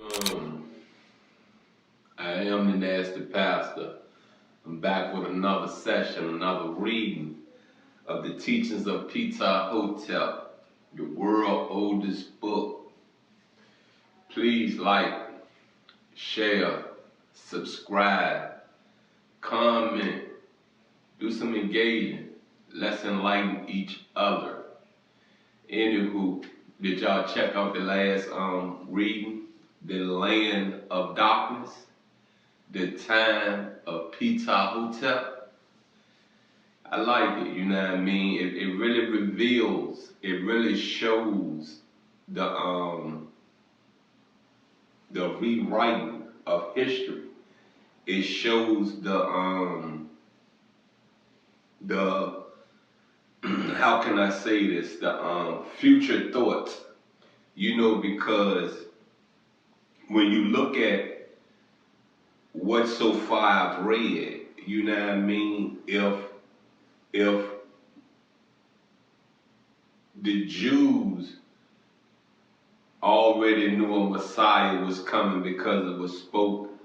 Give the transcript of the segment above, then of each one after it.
Um, I am the nasty pastor. I'm back with another session, another reading of the teachings of Ptahhotep, the world's oldest book. Please like, share, subscribe, comment, do some engaging. Let's enlighten each other. Anywho, did y'all check out the last reading? The land of darkness, the time of Ptahhotep. I like it, you know what I mean? It really reveals, it really shows the rewriting of history. It shows the how can I say this? The future thoughts. You know, because when you look at what so far I've read, you know what I mean? If the Jews already knew a Messiah was coming because it was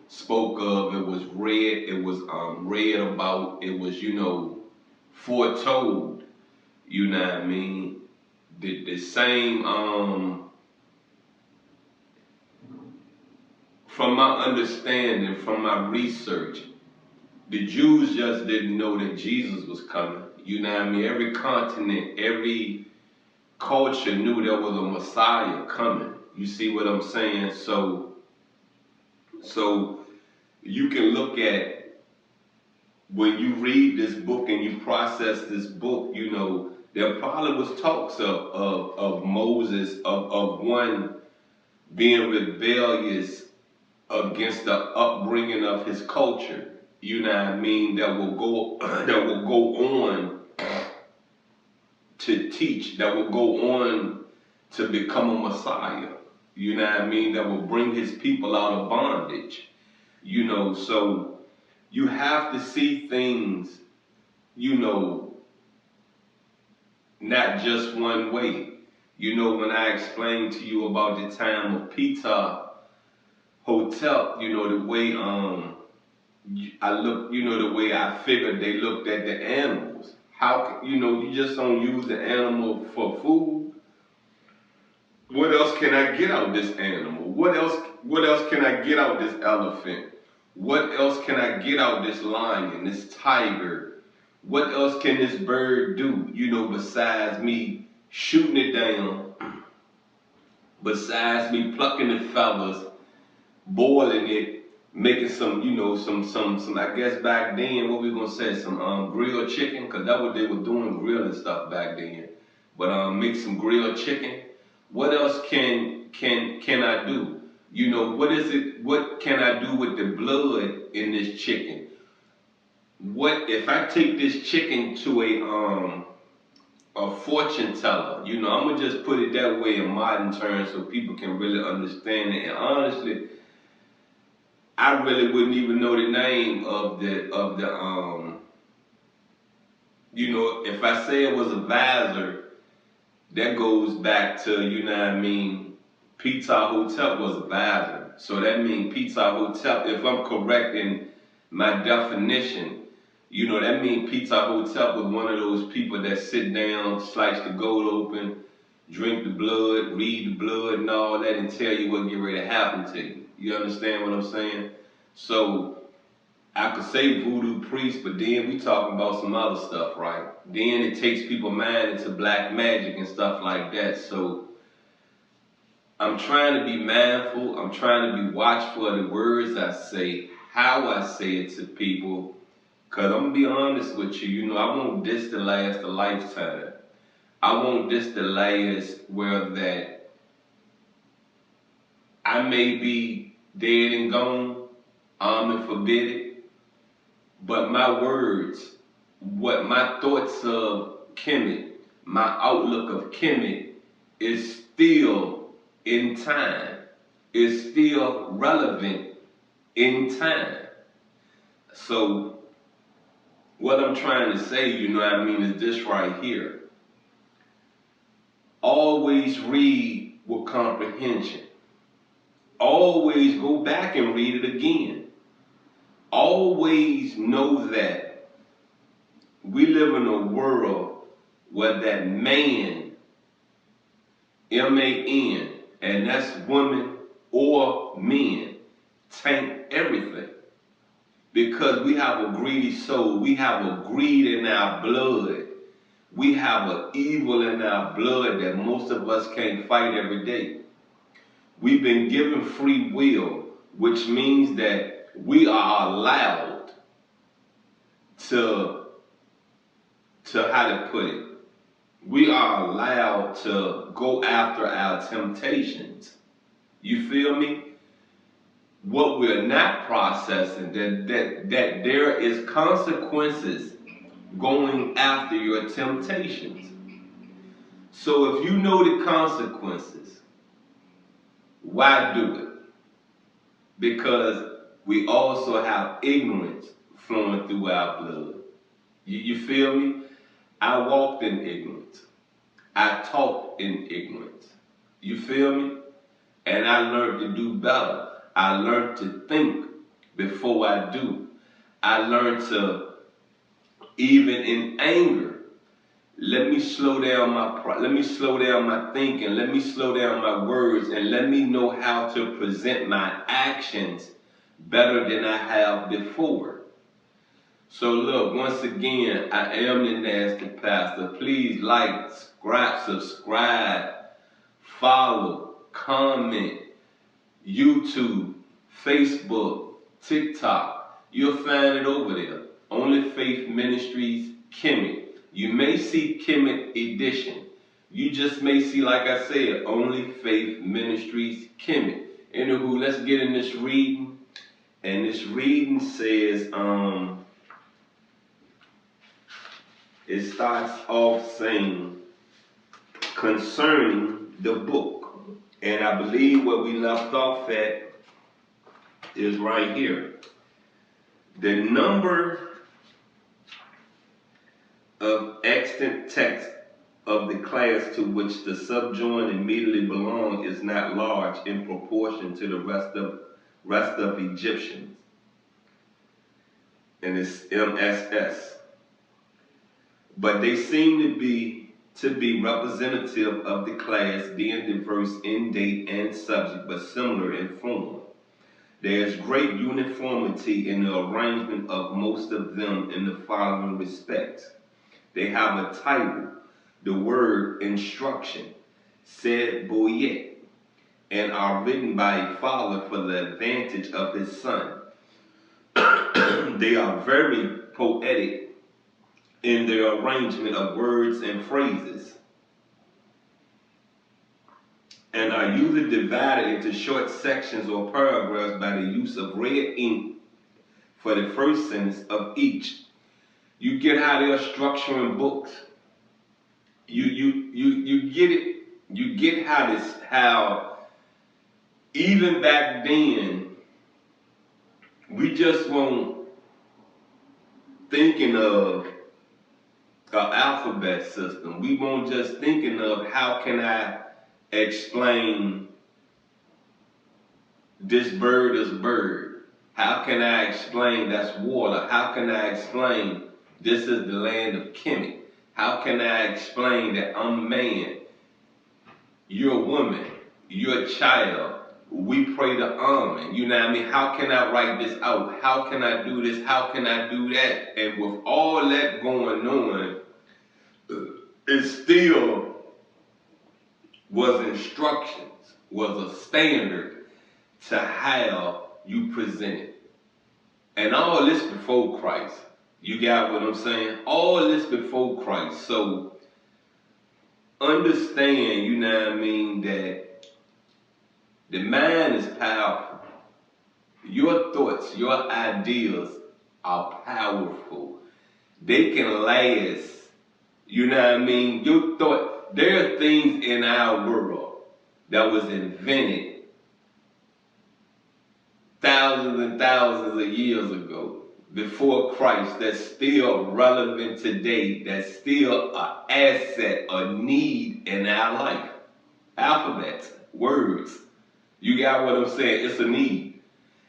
spoke of, it was read, it was read about, it was, foretold, you know what I mean? The same from my understanding, from my research, the Jews just didn't know that Jesus was coming. You know what I mean? Every continent, every culture knew there was a Messiah coming. You see what I'm saying? So you can look at, when you read this book and you process this book, you know, there probably was talks of Moses, of one being rebellious against the upbringing of his culture. You know what I mean? That will go on to teach, that will go on to become a Messiah. You know what I mean? That will bring his people out of bondage. You know, so you have to see things, you know, not just one way. You know, when I explained to you about the time of Ptahhotep, you know, the way I look, you know, the way I figured they looked at the animals. How, you know, you just don't use the animal for food. What else can I get out this animal? What else can I get out this elephant? What else can I get out this lion, this tiger? What else can this bird do, you know, besides me shooting it down, besides me plucking the feathers, boiling it, making some, you know, some, I guess back then, what we gonna say, some grilled chicken, because that's what they were doing, grilling stuff back then. But make some grilled chicken. What else can I do? You know, what can I do with the blood in this chicken? What if I take this chicken to a fortune teller? You know, I'm gonna just put it that way in modern terms so people can really understand it. And honestly, I really wouldn't even know the name of the you know, if I say it was a visor, that goes back to, you know what I mean, Ptahhotep was a visor. So that means Ptahhotep, if I'm correct in my definition, you know, that means Ptahhotep was one of those people that sit down, slice the goat open, drink the blood, read the blood and all that, and tell you what get ready to happen to you. You understand what I'm saying? So I could say voodoo priest, but then we talking about some other stuff, right? Then it takes people mind into black magic and stuff like that. So I'm trying to be mindful. I'm trying to be watchful of the words I say, how I say it to people. Cause I'm gonna be honest with you. You know, I want this to last a lifetime. I want this to last where that I may be dead and gone, and forbid it. But my words, what my thoughts of Kemet, my outlook of Kemet is still in time, is still relevant in time. So what I'm trying to say, you know what I mean, is this right here. Always read with comprehension. always go back and read it again. Always know that we live in a world where that man, M-A-N, and that's women or men, taint everything. Because we have a greedy soul. We have a greed in our blood. We have an evil in our blood that most of us can't fight every day. We've been given free will, which means that we are allowed to how to put it, we are allowed to go after our temptations. You feel me? What we're not processing, that there is consequences going after your temptations. So if you know the consequences, why do it? Because we also have ignorance flowing through our blood. You feel me? I walked in ignorance. I talked in ignorance. You feel me? And I learned to do better. I learned to think before I do. I learned to, even in anger, let me slow down my thinking, let me slow down my words, and let me know how to present my actions better than I have before. So look, once again, I am the Nasty Pastor. Please like, subscribe, follow, comment, YouTube, Facebook, TikTok. You'll find it over there. Only Faith Ministries, Kemet. You may see Kemet Edition. You just may see, like I said, Only Faith Ministries, Kemet. Anywho, let's get in this reading. And this reading says, it starts off saying, concerning the book. And I believe where we left off at is right here. The number of extant text of the class to which the subjoined immediately belong is not large in proportion to the rest of Egyptians. And it's MSS. But they seem to be representative of the class, being diverse in date and subject, but similar in form. There is great uniformity in the arrangement of most of them in the following respects. They have a title, the word instruction, said Boyet, and are written by a father for the advantage of his son. They are very poetic in their arrangement of words and phrases, and are usually divided into short sections or paragraphs by the use of red ink for the first sentence of each. You get how they are structuring books. You get it. You get how even back then we just weren't thinking of an alphabet system. We weren't just thinking of how can I explain this bird is bird. How can I explain that's water? How can I explain this is the land of Kemet? How can I explain that I'm a man, you're a woman, you're a child, we pray to Amen? You know what I mean? How can I write this out? How can I do this? How can I do that? And with all that going on, it still was instructions, was a standard to how you present it. And all this before Christ. You got what I'm saying? All this before Christ. So understand, you know what I mean, that the mind is powerful. Your thoughts, your ideas are powerful. They can last. You know what I mean? Your thought, there are things in our world that was invented thousands and thousands of years ago, before Christ, that's still relevant today, that's still an asset, a need in our life. Alphabets, words. You got what I'm saying? It's a need.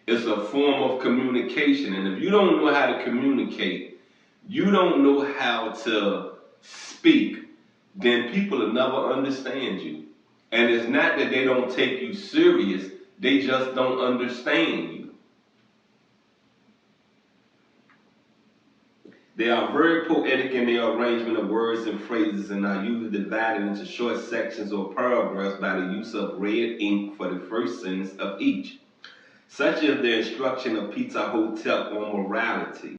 It's a form of communication. And if you don't know how to communicate, you don't know how to speak, then people will never understand you. And it's not that they don't take you serious, they just don't understand you. They are very poetic in their arrangement of words and phrases and are usually divided into short sections or paragraphs by the use of red ink for the first sentence of each. Such is the instruction of Ptahhotep on morality.